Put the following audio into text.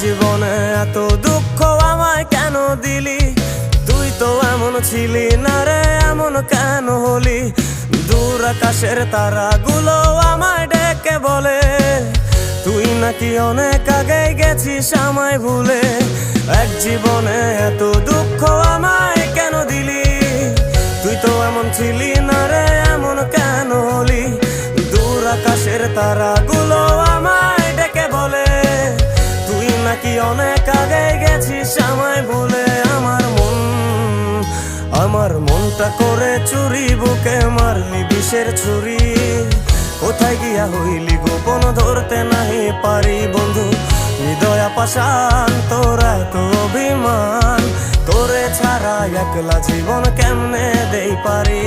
জীবনে এত দুঃখ আমায় কেন দিলি? তুই তো এমন ছিলি না রে, এমন কেন হলি? দূর আকাশের তারাগুলো আমায় ডেকে বলে তুই নাকি অনেক আগে গেছিস আমায় ভুলে। এক জীবনে এত দুঃখ আমায় কেন দিলি? তুই তো এমন ছিলি না রে, এমন কেন হলি? দূর আকাশের তারাগুলো আমায় ডেকে বলে তুই নাকি অনেক আগে গেছিস আমায় ভুলে। আমার মনটা করে চুরি, বুকে মারলি বিষের ছুরি। কোথায় গিয়া হইলি গোপন ধরতে নাহি পারি বন্ধু। হৃদয় পাষাণ তোর এত অভিমান, তোরে ছাড়া একলা জীবন কেমনে দেই পারি?